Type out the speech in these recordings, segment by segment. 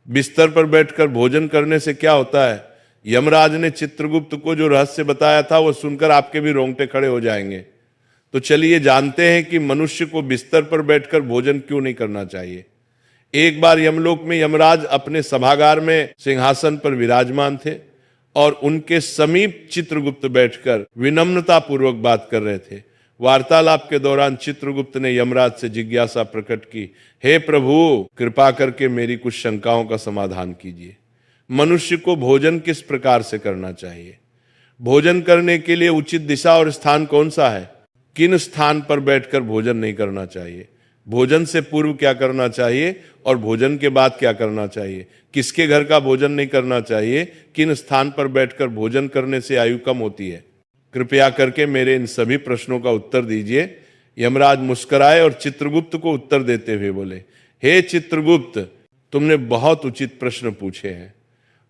बिस्तर पर बैठकर भोजन करने से क्या होता है? यमराज ने चित्रगुप्त को जो रहस्य बताया था वो सुनकर आपके भी रोंगटे खड़े हो जाएंगे। तो चलिए जानते हैं कि मनुष्य को बिस्तर पर बैठकर भोजन क्यों नहीं करना चाहिए। एक बार यमलोक में यमराज अपने सभागार में सिंहासन पर विराजमान थे और उनके समीप चित्रगुप्त बैठकर विनम्रता पूर्वक बात कर रहे थे। वार्तालाप के दौरान चित्रगुप्त ने यमराज से जिज्ञासा प्रकट की, हे प्रभु, कृपा करके मेरी कुछ शंकाओं का समाधान कीजिए। मनुष्य को भोजन किस प्रकार से करना चाहिए? भोजन करने के लिए उचित दिशा और स्थान कौन सा है? किन स्थान पर बैठकर भोजन नहीं करना चाहिए? भोजन से पूर्व क्या करना चाहिए और भोजन के बाद क्या करना चाहिए? किसके घर का भोजन नहीं करना चाहिए? किन स्थान पर बैठकर भोजन करने से आयु कम होती है? कृपया करके मेरे इन सभी प्रश्नों का उत्तर दीजिए। यमराज मुस्कुराए और चित्रगुप्त को उत्तर देते हुए बोले, हे चित्रगुप्त, तुमने बहुत उचित प्रश्न पूछे हैं।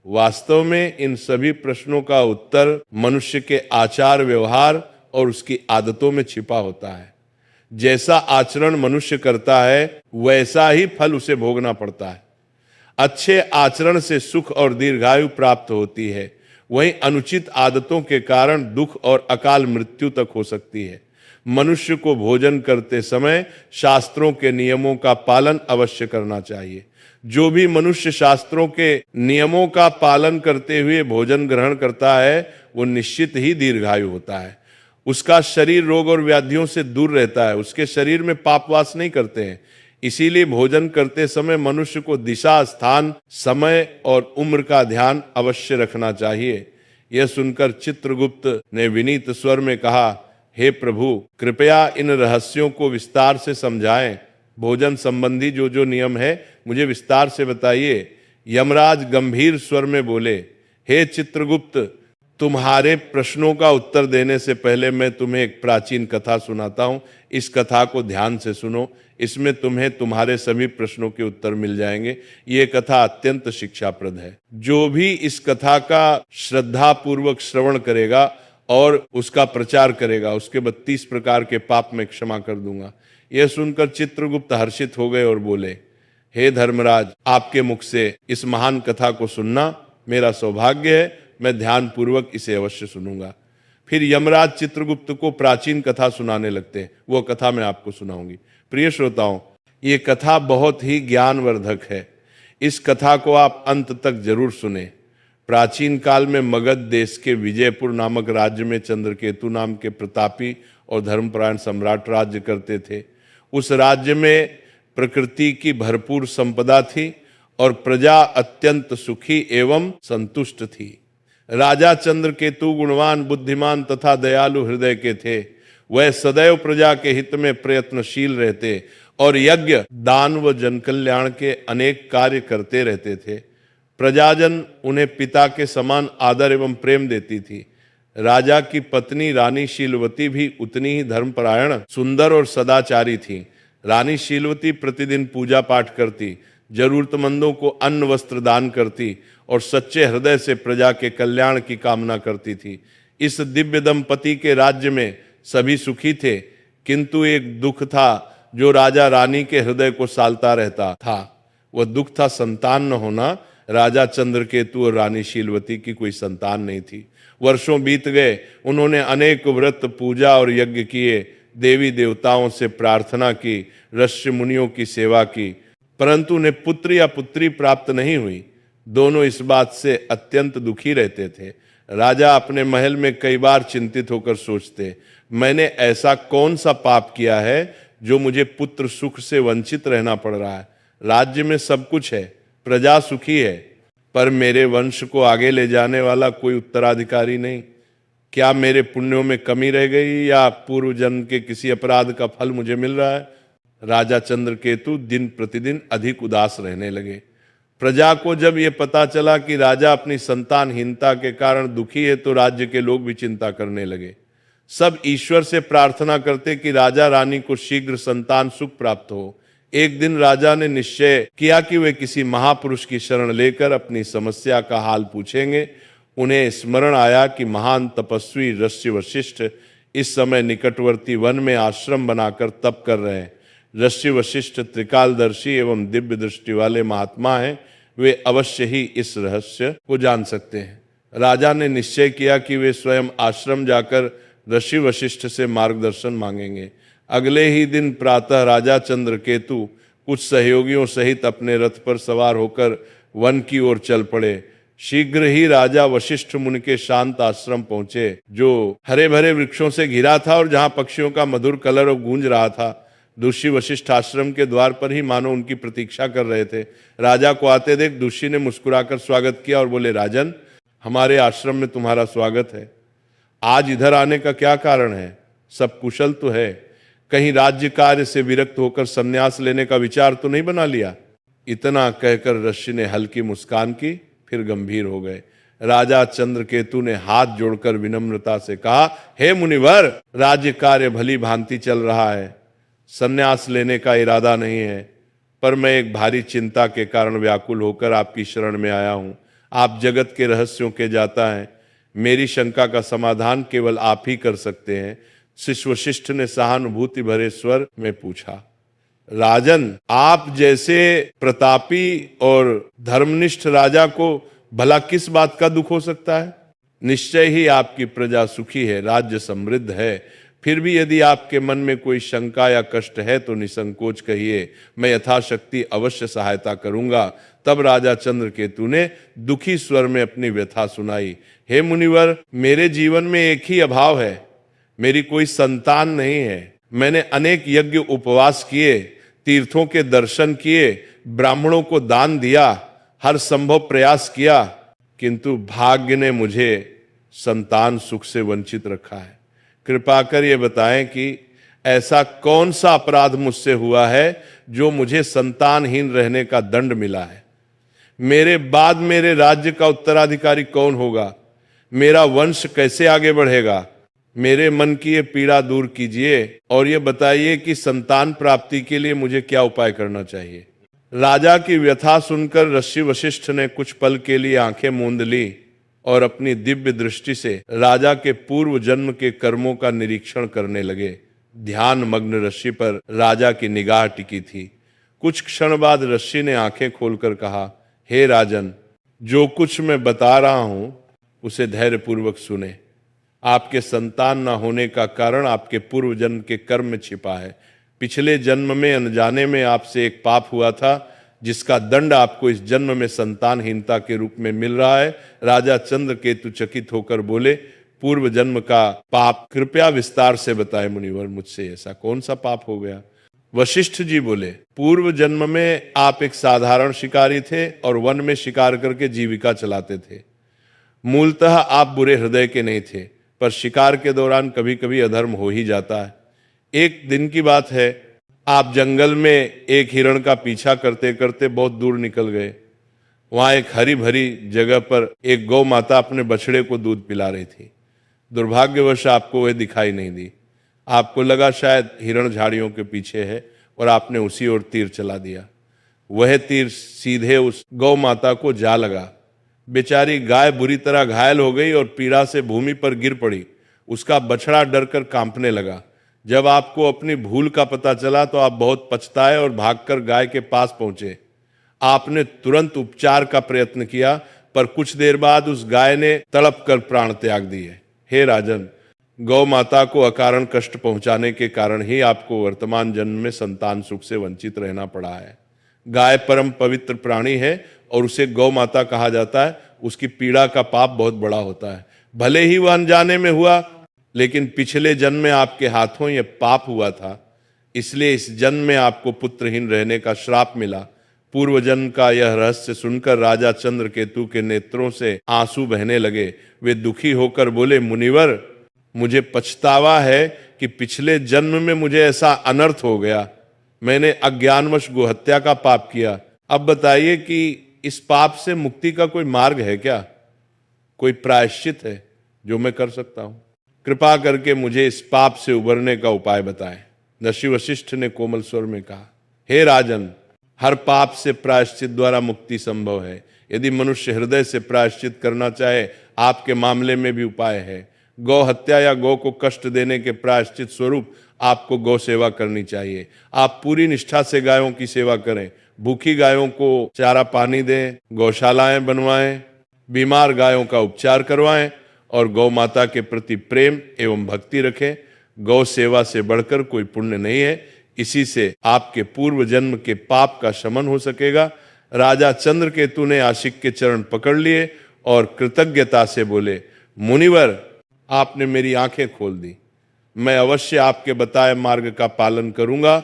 वास्तव में इन सभी प्रश्नों का उत्तर मनुष्य के आचार व्यवहार और उसकी आदतों में छिपा होता है। जैसा आचरण मनुष्य करता है वैसा ही फल उसे भोगना पड़ता है। अच्छे आचरण से सुख और दीर्घायु प्राप्त होती है, वहीं अनुचित आदतों के कारण दुख और अकाल मृत्यु तक हो सकती है। मनुष्य को भोजन करते समय शास्त्रों के नियमों का पालन अवश्य करना चाहिए। जो भी मनुष्य शास्त्रों के नियमों का पालन करते हुए भोजन ग्रहण करता है वो निश्चित ही दीर्घायु होता है। उसका शरीर रोग और व्याधियों से दूर रहता है, उसके शरीर में पापवास नहीं करते हैं। इसीलिए भोजन करते समय मनुष्य को दिशा, स्थान, समय और उम्र का ध्यान अवश्य रखना चाहिए। यह सुनकर चित्रगुप्त ने विनीत स्वर में कहा, हे प्रभु, कृपया इन रहस्यों को विस्तार से समझाएं। भोजन संबंधी जो जो नियम है मुझे विस्तार से बताइए। यमराज गंभीर स्वर में बोले, हे चित्रगुप्त, तुम्हारे प्रश्नों का उत्तर देने से पहले मैं तुम्हें एक प्राचीन कथा सुनाता हूं। इस कथा को ध्यान से सुनो, इसमें तुम्हें तुम्हारे सभी प्रश्नों के उत्तर मिल जाएंगे। ये कथा अत्यंत शिक्षाप्रद है। जो भी इस कथा का श्रद्धा पूर्वक श्रवण करेगा और उसका प्रचार करेगा उसके 32 प्रकार के पाप मैं क्षमा कर दूंगा। यह सुनकर चित्रगुप्त हर्षित हो गए और बोले, हे धर्मराज, आपके मुख से इस महान कथा को सुनना मेरा सौभाग्य है। मैं ध्यान पूर्वक इसे अवश्य सुनूंगा। फिर यमराज चित्रगुप्त को प्राचीन कथा सुनाने लगते हैं। वो कथा मैं आपको सुनाऊंगी। प्रिय श्रोताओं, ये कथा बहुत ही ज्ञानवर्धक है। इस कथा को आप अंत तक जरूर सुने। प्राचीन काल में मगध देश के विजयपुर नामक राज्य में चंद्रकेतु नाम के प्रतापी और धर्मपरायण सम्राट राज्य करते थे। उस राज्य में प्रकृति की भरपूर संपदा थी और प्रजा अत्यंत सुखी एवं संतुष्ट थी। राजा चंद्रकेतु गुणवान, बुद्धिमान तथा दयालु हृदय के थे। वह सदैव प्रजा के हित में प्रयत्नशील रहते और यज्ञ, दान व जनकल्याण के अनेक कार्य करते रहते थे। प्रजाजन उन्हें पिता के समान आदर एवं प्रेम देती थी। राजा की पत्नी रानी शीलवती भी उतनी ही धर्मपरायण, सुंदर और सदाचारी थी। रानी शीलवती प्रतिदिन पूजा पाठ करती, जरूरतमंदों को अन्न वस्त्र दान करती और सच्चे हृदय से प्रजा के कल्याण की कामना करती थी। इस दिव्य दंपति के राज्य में सभी सुखी थे, किंतु एक दुख था जो राजा रानी के हृदय को सालता रहता था। वह दुख था संतान न होना। राजा चंद्रकेतु और रानी शीलवती की कोई संतान नहीं थी। वर्षों बीत गए, उन्होंने अनेक व्रत, पूजा और यज्ञ किए, देवी देवताओं से प्रार्थना की, ऋषि मुनियों की सेवा की, परंतु उन्हें पुत्र या पुत्री प्राप्त नहीं हुई। दोनों इस बात से अत्यंत दुखी रहते थे। राजा अपने महल में कई बार चिंतित होकर सोचते, मैंने ऐसा कौन सा पाप किया है जो मुझे पुत्र सुख से वंचित रहना पड़ रहा है। राज्य में सब कुछ है, प्रजा सुखी है, पर मेरे वंश को आगे ले जाने वाला कोई उत्तराधिकारी नहीं। क्या मेरे पुण्यों में कमी रह गई या पूर्व जन्म के किसी अपराध का फल मुझे मिल रहा है? राजा चंद्रकेतु दिन प्रतिदिन अधिक उदास रहने लगे। प्रजा को जब यह पता चला कि राजा अपनी संतानहीनता के कारण दुखी है तो राज्य के लोग भी चिंता करने लगे। सब ईश्वर से प्रार्थना करते कि राजा रानी को शीघ्र संतान सुख प्राप्त हो। एक दिन राजा ने निश्चय किया कि वे किसी महापुरुष की शरण लेकर अपनी समस्या का हाल पूछेंगे। उन्हें स्मरण आया कि महान तपस्वी ऋषि वशिष्ठ इस समय निकटवर्ती वन में आश्रम बनाकर तप कर रहे हैं। ऋषि वशिष्ठ त्रिकालदर्शी एवं दिव्य दृष्टि वाले महात्मा हैं। वे अवश्य ही इस रहस्य को जान सकते हैं। राजा ने निश्चय किया कि वे स्वयं आश्रम जाकर ऋषि वशिष्ठ से मार्गदर्शन मांगेंगे। अगले ही दिन प्रातः राजा चंद्रकेतु कुछ सहयोगियों सहित अपने रथ पर सवार होकर वन की ओर चल पड़े। शीघ्र ही राजा वशिष्ठ मुनि के शांत आश्रम पहुंचे, जो हरे भरे वृक्षों से घिरा था और जहां पक्षियों का मधुर कलरव गूंज रहा था। ऋषि वशिष्ठ आश्रम के द्वार पर ही मानो उनकी प्रतीक्षा कर रहे थे। राजा को आते देख ऋषि ने मुस्कुराकर स्वागत किया और बोले, राजन, हमारे आश्रम में तुम्हारा स्वागत है। आज इधर आने का क्या कारण है? सब कुशल तो है? कहीं राज्य कार्य से विरक्त होकर संन्यास लेने का विचार तो नहीं बना लिया? इतना कहकर ऋषि ने हल्की मुस्कान की, फिर गंभीर हो गए। राजा चंद्रकेतु ने हाथ जोड़कर विनम्रता से कहा, हे मुनिवर, राज्य कार्य भली भांति चल रहा है, संन्यास लेने का इरादा नहीं है, पर मैं एक भारी चिंता के कारण व्याकुल होकर आपकी शरण में आया हूं। आप जगत के रहस्यों के जाता हैं, मेरी शंका का समाधान केवल आप ही कर सकते हैं। शिष्य वशिष्ठ ने सहानुभूति भरे स्वर में पूछा, राजन, आप जैसे प्रतापी और धर्मनिष्ठ राजा को भला किस बात का दुख हो सकता है? निश्चय ही आपकी प्रजा सुखी है, राज्य समृद्ध है। फिर भी यदि आपके मन में कोई शंका या कष्ट है तो निसंकोच कहिए, मैं यथाशक्ति अवश्य सहायता करूंगा। तब राजा चंद्रकेतु ने दुखी स्वर में अपनी व्यथा सुनाई। हे मुनिवर, मेरे जीवन में एक ही अभाव है, मेरी कोई संतान नहीं है। मैंने अनेक यज्ञ उपवास किए, तीर्थों के दर्शन किए, ब्राह्मणों को दान दिया, हर संभव प्रयास किया, किंतु भाग्य ने मुझे संतान सुख से वंचित रखा है। कृपा कर ये बताएं कि ऐसा कौन सा अपराध मुझसे हुआ है जो मुझे संतानहीन रहने का दंड मिला है? मेरे बाद मेरे राज्य का उत्तराधिकारी कौन होगा? मेरा वंश कैसे आगे बढ़ेगा? मेरे मन की ये पीड़ा दूर कीजिए और ये बताइए कि संतान प्राप्ति के लिए मुझे क्या उपाय करना चाहिए। राजा की व्यथा सुनकर ऋषि वशिष्ठ ने कुछ पल के लिए आंखें मूंद ली और अपनी दिव्य दृष्टि से राजा के पूर्व जन्म के कर्मों का निरीक्षण करने लगे। ध्यान मग्न ऋषि पर राजा की निगाह टिकी थी। कुछ क्षण बाद ऋषि ने आंखें खोलकर कहा, हे राजन, जो कुछ मैं बता रहा हूं उसे धैर्यपूर्वक सुने। आपके संतान न होने का कारण आपके पूर्व जन्म के कर्म में छिपा है। पिछले जन्म में अनजाने में आपसे एक पाप हुआ था, जिसका दंड आपको इस जन्म में संतानहीनता के रूप में मिल रहा है। राजा चंद्रकेतु चकित होकर बोले, पूर्व जन्म का पाप कृपया विस्तार से बताए मुनिवर, मुझसे ऐसा कौन सा पाप हो गया? वशिष्ठ जी बोले, पूर्व जन्म में आप एक साधारण शिकारी थे और वन में शिकार करके जीविका चलाते थे। मूलतः आप बुरे हृदय के नहीं थे, पर शिकार के दौरान कभी कभी अधर्म हो ही जाता है। एक दिन की बात है, आप जंगल में एक हिरण का पीछा करते करते बहुत दूर निकल गए। वहां एक हरी भरी जगह पर एक गौ माता अपने बछड़े को दूध पिला रही थी। दुर्भाग्यवश आपको वह दिखाई नहीं दी। आपको लगा शायद हिरण झाड़ियों के पीछे है और आपने उसी ओर तीर चला दिया। वह तीर सीधे उस गौ माता को जा लगा। बेचारी गाय बुरी तरह घायल हो गई और पीड़ा से भूमि पर गिर पड़ी। उसका बछड़ा डरकर कांपने लगा। जब आपको अपनी भूल का पता चला तो आप बहुत पछताए और भागकर गाय के पास पहुंचे। आपने तुरंत उपचार का प्रयत्न किया, पर कुछ देर बाद उस गाय ने तड़प कर प्राण त्याग दिए। हे राजन, गौ माता को अकारण कष्ट पहुंचाने के कारण ही आपको वर्तमान जन्म में संतान सुख से वंचित रहना पड़ा है। गाय परम पवित्र प्राणी है और उसे गौ माता कहा जाता है। उसकी पीड़ा का पाप बहुत बड़ा होता है। भले ही वह अनजाने में हुआ, लेकिन पिछले जन्म में आपके हाथों यह पाप हुआ था, इसलिए इस जन्म में आपको पुत्रहीन रहने का श्राप मिला। पूर्व जन्म का यह रहस्य सुनकर राजा चंद्रकेतु के नेत्रों से आंसू बहने लगे। वे दुखी होकर बोले, मुनिवर, मुझे पछतावा है कि पिछले जन्म में मुझे ऐसा अनर्थ हो गया। मैंने अज्ञानवश गोहत्या का पाप किया। अब बताइए कि इस पाप से मुक्ति का कोई मार्ग है क्या? कोई प्रायश्चित है जो मैं कर सकता हूं? कृपा करके मुझे इस पाप से उबरने का उपाय बताएं। ऋषि वशिष्ठ ने कोमल स्वर में कहा, हे राजन, हर पाप से प्रायश्चित द्वारा मुक्ति संभव है। यदि मनुष्य हृदय से प्रायश्चित करना चाहे, आपके मामले में भी उपाय है। गौ हत्या या गौ को कष्ट देने के प्रायश्चित स्वरूप आपको गौ सेवा करनी चाहिए। आप पूरी निष्ठा से गायों की सेवा करें, भूखी गायों को चारा पानी दें, गौशालाएं बनवाएं, बीमार गायों का उपचार करवाएं और गौ माता के प्रति प्रेम एवं भक्ति रखें। गौ सेवा से बढ़कर कोई पुण्य नहीं है। इसी से आपके पूर्व जन्म के पाप का शमन हो सकेगा। राजा चंद्रकेतु ने आशिक के चरण पकड़ लिए और कृतज्ञता से बोले, मुनिवर, आपने मेरी आंखें खोल दी। मैं अवश्य आपके बताए मार्ग का पालन करूंगा।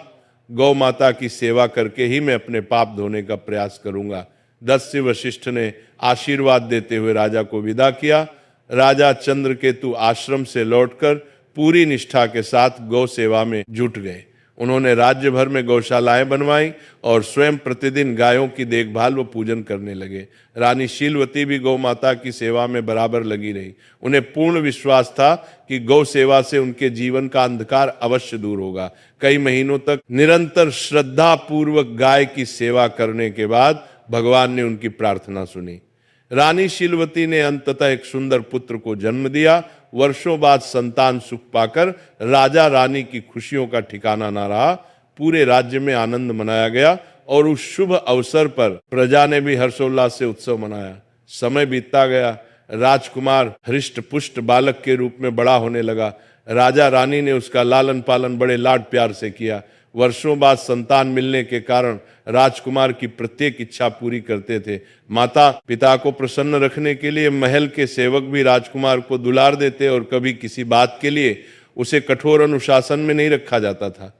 गौ माता की सेवा करके ही मैं अपने पाप धोने का प्रयास करूंगा। दस्य वशिष्ठ ने आशीर्वाद देते हुए राजा को विदा किया। राजा चंद्रकेतु आश्रम से लौटकर पूरी निष्ठा के साथ गौ सेवा में जुट गए। उन्होंने राज्य भर में गौशालाएं बनवाई और स्वयं प्रतिदिन गायों की देखभाल व पूजन करने लगे। रानी शीलवती भी गौ माता की सेवा में बराबर लगी रही। उन्हें पूर्ण विश्वास था कि गौ सेवा से उनके जीवन का अंधकार अवश्य दूर होगा। कई महीनों तक निरंतर श्रद्धा पूर्वक गाय की सेवा करने के बाद भगवान ने उनकी प्रार्थना सुनी। रानी शीलवती ने अंततः एक सुंदर पुत्र को जन्म दिया। वर्षों बाद संतान सुख पाकर राजा रानी की खुशियों का ठिकाना न रहा। पूरे राज्य में आनंद मनाया गया और उस शुभ अवसर पर प्रजा ने भी हर्षोल्लास से उत्सव मनाया। समय बीतता गया। राजकुमार हृष्ट पुष्ट बालक के रूप में बड़ा होने लगा। राजा रानी ने उसका लालन पालन बड़े लाड प्यार से किया। वर्षों बाद संतान मिलने के कारण राजकुमार की प्रत्येक इच्छा पूरी करते थे। माता पिता को प्रसन्न रखने के लिए महल के सेवक भी राजकुमार को दुलार देते और कभी किसी बात के लिए उसे कठोर अनुशासन में नहीं रखा जाता था।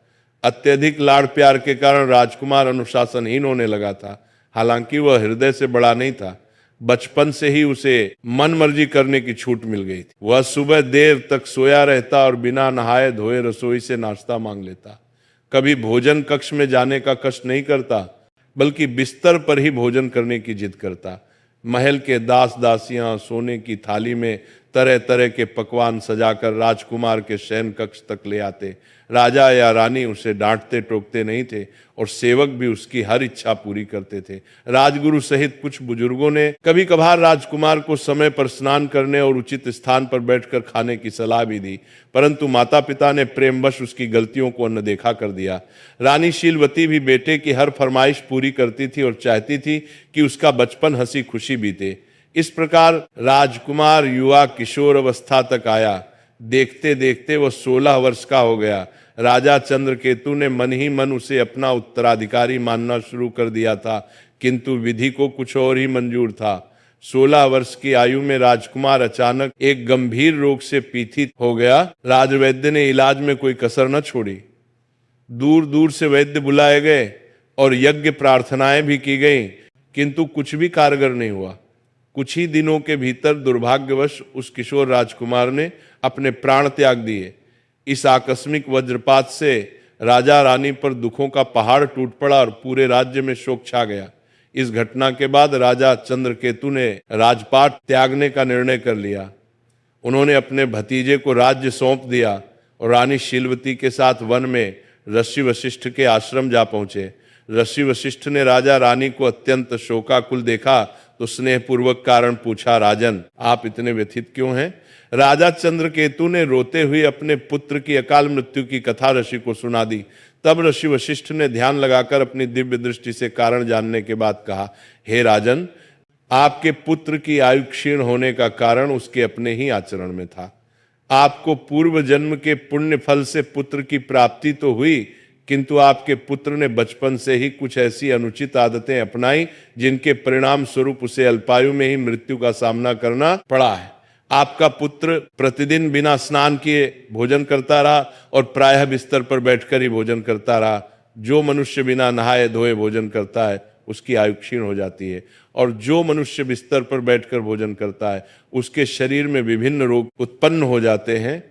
अत्यधिक लाड़ प्यार के कारण राजकुमार अनुशासनहीन होने लगा था। हालांकि वह हृदय से बड़ा नहीं था। बचपन से ही उसे मन मर्जी करने की छूट मिल गई थी। वह सुबह देर तक सोया रहता और बिना नहाए धोए रसोई से नाश्ता मांग लेता। कभी भोजन कक्ष में जाने का कष्ट नहीं करता, बल्कि बिस्तर पर ही भोजन करने की जिद करता। महल के दास दासियां सोने की थाली में तरह तरह के पकवान सजाकर राजकुमार के शयन कक्ष तक ले आते। राजा या रानी उसे डांटते टोकते नहीं थे और सेवक भी उसकी हर इच्छा पूरी करते थे। राजगुरु सहित कुछ बुजुर्गों ने कभी कभार राजकुमार को समय पर स्नान करने और उचित स्थान पर बैठकर खाने की सलाह भी दी, परंतु माता पिता ने प्रेमवश उसकी गलतियों को अनदेखा कर दिया। रानी शीलवती भी बेटे की हर फरमाइश पूरी करती थी और चाहती थी कि उसका बचपन हंसी खुशी बीते। इस प्रकार राजकुमार युवा किशोर अवस्था तक आया। देखते देखते वह 16 वर्ष का हो गया। राजा चंद्रकेतु ने मन ही मन उसे अपना उत्तराधिकारी मानना शुरू कर दिया था, किंतु विधि को कुछ और ही मंजूर था। 16 वर्ष की आयु में राजकुमार अचानक एक गंभीर रोग से पीड़ित हो गया। राजवैद्य ने इलाज में कोई कसर न छोड़ी। दूर दूर से वैद्य बुलाए गए और यज्ञ प्रार्थनाएं भी की गईं, किंतु कुछ भी कारगर नहीं हुआ। कुछ ही दिनों के भीतर दुर्भाग्यवश उस किशोर राजकुमार ने अपने प्राण त्याग दिए। इस आकस्मिक वज्रपात से राजा रानी पर दुखों का पहाड़ टूट पड़ा और पूरे राज्य में शोक छा गया। इस घटना के बाद राजा चंद्रकेतु ने राजपाट त्यागने का निर्णय कर लिया। उन्होंने अपने भतीजे को राज्य सौंप दिया और रानी शीलवती के साथ वन में ऋषि वशिष्ठ के आश्रम जा पहुंचे। ऋषि वशिष्ठ ने राजा रानी को अत्यंत शोकाकुल देखा तो स्नेहपूर्वक कारण पूछा, राजन, आप इतने व्यथित क्यों हैं? राजा चंद्रकेतु ने रोते हुए अपने पुत्र की अकाल मृत्यु की कथा ऋषि को सुना दी। तब ऋषि वशिष्ठ ने ध्यान लगाकर अपनी दिव्य दृष्टि से कारण जानने के बाद कहा, हे राजन, आपके पुत्र की आयु क्षीण होने का कारण उसके अपने ही आचरण में था। आपको पूर्व जन्म के पुण्य फल से पुत्र की प्राप्ति तो हुई, किंतु आपके पुत्र ने बचपन से ही कुछ ऐसी अनुचित आदतें अपनाई जिनके परिणाम स्वरूप उसे अल्पायु में ही मृत्यु का सामना करना पड़ा है। आपका पुत्र प्रतिदिन बिना स्नान किए भोजन करता रहा और प्रायः बिस्तर पर बैठकर ही भोजन करता रहा। जो मनुष्य बिना नहाए धोए भोजन करता है उसकी आयु क्षीण हो जाती है, और जो मनुष्य बिस्तर पर बैठकर भोजन करता है उसके शरीर में विभिन्न रोग उत्पन्न हो जाते हैं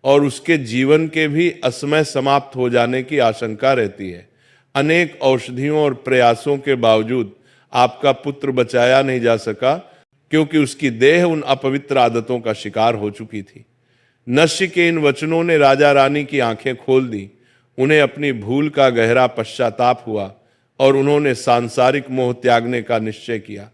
और उसके जीवन के भी असमय समाप्त हो जाने की आशंका रहती है। अनेक औषधियों और प्रयासों के बावजूद आपका पुत्र बचाया नहीं जा सका, क्योंकि उसकी देह उन अपवित्र आदतों का शिकार हो चुकी थी। नश्य के इन वचनों ने राजा रानी की आंखें खोल दी। उन्हें अपनी भूल का गहरा पश्चाताप हुआ और उन्होंने सांसारिक मोह त्यागने का निश्चय किया।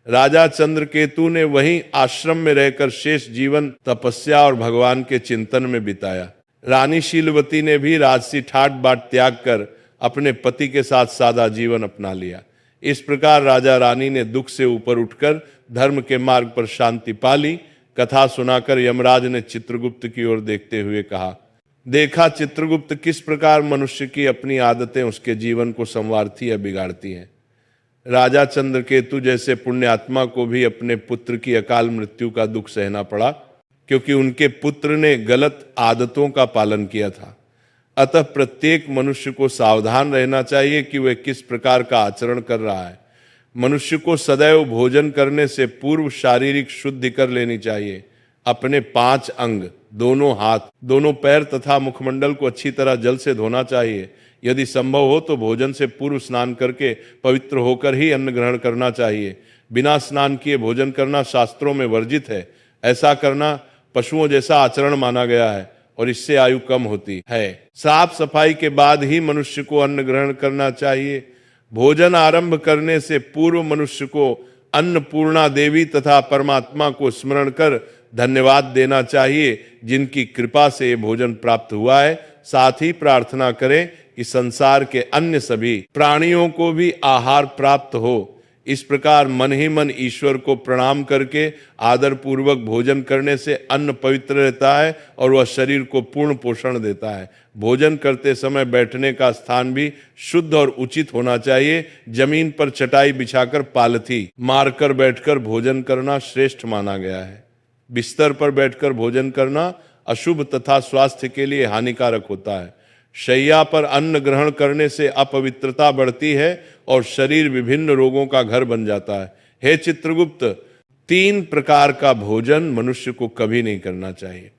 राजा चंद्रकेतु ने वहीं आश्रम में रहकर शेष जीवन तपस्या और भगवान के चिंतन में बिताया। रानी शीलवती ने भी राजसी ठाट बाट त्याग कर अपने पति के साथ सादा जीवन अपना लिया। इस प्रकार राजा रानी ने दुख से ऊपर उठकर धर्म के मार्ग पर शांति पा ली। कथा सुनाकर यमराज ने चित्रगुप्त की ओर देखते हुए कहा, देखा चित्रगुप्त, किस प्रकार मनुष्य की अपनी आदतें उसके जीवन को संवारती या बिगाड़ती हैं। राजा चंद्रकेतु जैसे पुण्यात्मा को भी अपने पुत्र की अकाल मृत्यु का दुख सहना पड़ा, क्योंकि उनके पुत्र ने गलत आदतों का पालन किया था। अतः प्रत्येक मनुष्य को सावधान रहना चाहिए कि वह किस प्रकार का आचरण कर रहा है। मनुष्य को सदैव भोजन करने से पूर्व शारीरिक शुद्धि कर लेनी चाहिए। अपने 5 अंग, दोनों हाथ, दोनों पैर तथा मुखमंडल को अच्छी तरह जल से धोना चाहिए। यदि संभव हो तो भोजन से पूर्व स्नान करके पवित्र होकर ही अन्न ग्रहण करना चाहिए। बिना स्नान किए भोजन करना शास्त्रों में वर्जित है। ऐसा करना पशुओं जैसा आचरण माना गया है और इससे आयु कम होती है। साफ सफाई के बाद ही मनुष्य को अन्न ग्रहण करना चाहिए। भोजन आरंभ करने से पूर्व मनुष्य को अन्नपूर्णा देवी तथा परमात्मा को स्मरण कर धन्यवाद देना चाहिए, जिनकी कृपा से ये भोजन प्राप्त हुआ है। साथ ही प्रार्थना करें कि संसार के अन्य सभी प्राणियों को भी आहार प्राप्त हो। इस प्रकार मन ही मन ईश्वर को प्रणाम करके आदर पूर्वक भोजन करने से अन्न पवित्र रहता है और वह शरीर को पूर्ण पोषण देता है। भोजन करते समय बैठने का स्थान भी शुद्ध और उचित होना चाहिए। जमीन पर चटाई बिछाकर पालथी मारकर बैठकर भोजन करना श्रेष्ठ माना गया है। बिस्तर पर बैठकर भोजन करना अशुभ तथा स्वास्थ्य के लिए हानिकारक होता है। शैया पर अन्न ग्रहण करने से अपवित्रता बढ़ती है और शरीर विभिन्न रोगों का घर बन जाता है। हे चित्रगुप्त, 3 प्रकार का भोजन मनुष्य को कभी नहीं करना चाहिए।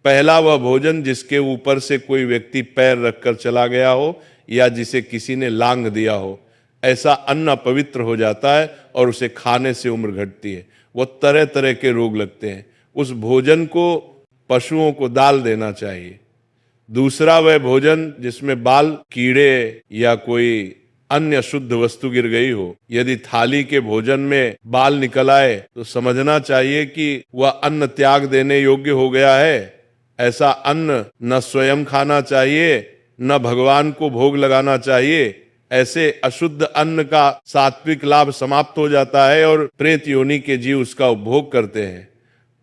पहला वह भोजन जिसके ऊपर से कोई व्यक्ति पैर रखकर चला गया हो या जिसे किसी ने लांघ दिया हो। ऐसा अन्न अपवित्र हो जाता है और उसे खाने से उम्र घटती है। वो तरह तरह के रोग लगते हैं। उस भोजन को पशुओं को डाल देना चाहिए। दूसरा वह भोजन जिसमें बाल, कीड़े या कोई अन्य शुद्ध वस्तु गिर गई हो। यदि थाली के भोजन में बाल निकल आए तो समझना चाहिए कि वह अन्न त्याग देने योग्य हो गया है। ऐसा अन्न न स्वयं खाना चाहिए, न भगवान को भोग लगाना चाहिए। ऐसे अशुद्ध अन्न का सात्विक लाभ समाप्त हो जाता है और प्रेत योनि के जीव उसका उपभोग करते हैं।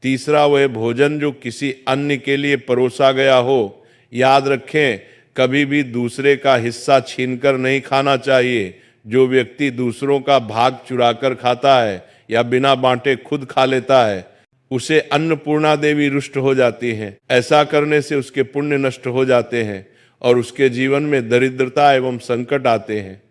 तीसरा वह भोजन जो किसी अन्य के लिए परोसा गया हो। याद रखें, कभी भी दूसरे का हिस्सा छीनकर नहीं खाना चाहिए। जो व्यक्ति दूसरों का भाग चुराकर खाता है या बिना बांटे खुद खा लेता है, उसे अन्नपूर्णा देवी रुष्ट हो जाती हैं। ऐसा करने से उसके पुण्य नष्ट हो जाते हैं और उसके जीवन में दरिद्रता एवं संकट आते हैं।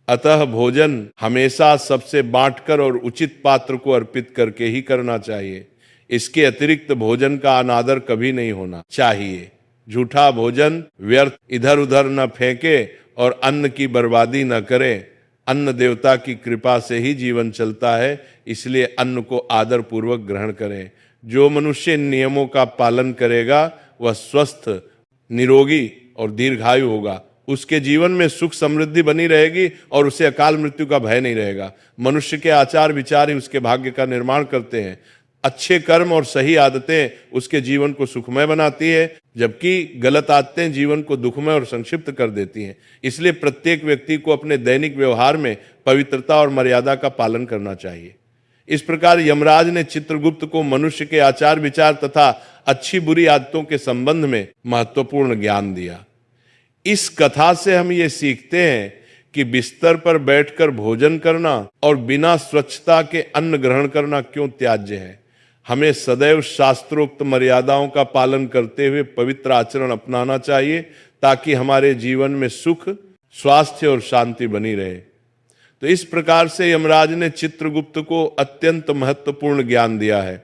अतः भोजन हमेशा सबसे बांटकर और उचित पात्र को अर्पित करके ही करना चाहिए। इसके अतिरिक्त भोजन का अनादर कभी नहीं होना चाहिए। झूठा भोजन व्यर्थ इधर उधर न फेंके और अन्न की बर्बादी न करें। अन्न देवता की कृपा से ही जीवन चलता है, इसलिए अन्न को आदर पूर्वक ग्रहण करें। जो मनुष्य नियमों का पालन करेगा वह स्वस्थ, निरोगी और दीर्घायु होगा। उसके जीवन में सुख समृद्धि बनी रहेगी और उसे अकाल मृत्यु का भय नहीं रहेगा। मनुष्य के आचार विचार ही उसके भाग्य का निर्माण करते हैं। अच्छे कर्म और सही आदतें उसके जीवन को सुखमय बनाती है, जबकि गलत आदतें जीवन को दुखमय और संक्षिप्त कर देती हैं। इसलिए प्रत्येक व्यक्ति को अपने दैनिक व्यवहार में पवित्रता और मर्यादा का पालन करना चाहिए। इस प्रकार यमराज ने चित्रगुप्त को मनुष्य के आचार विचार तथा अच्छी बुरी आदतों के संबंध में महत्वपूर्ण ज्ञान दिया। इस कथा से हम ये सीखते हैं कि बिस्तर पर बैठकर भोजन करना और बिना स्वच्छता के अन्न ग्रहण करना क्यों त्याज्य है। हमें सदैव शास्त्रोक्त मर्यादाओं का पालन करते हुए पवित्र आचरण अपनाना चाहिए, ताकि हमारे जीवन में सुख, स्वास्थ्य और शांति बनी रहे। तो इस प्रकार से यमराज ने चित्रगुप्त को अत्यंत महत्वपूर्ण ज्ञान दिया है।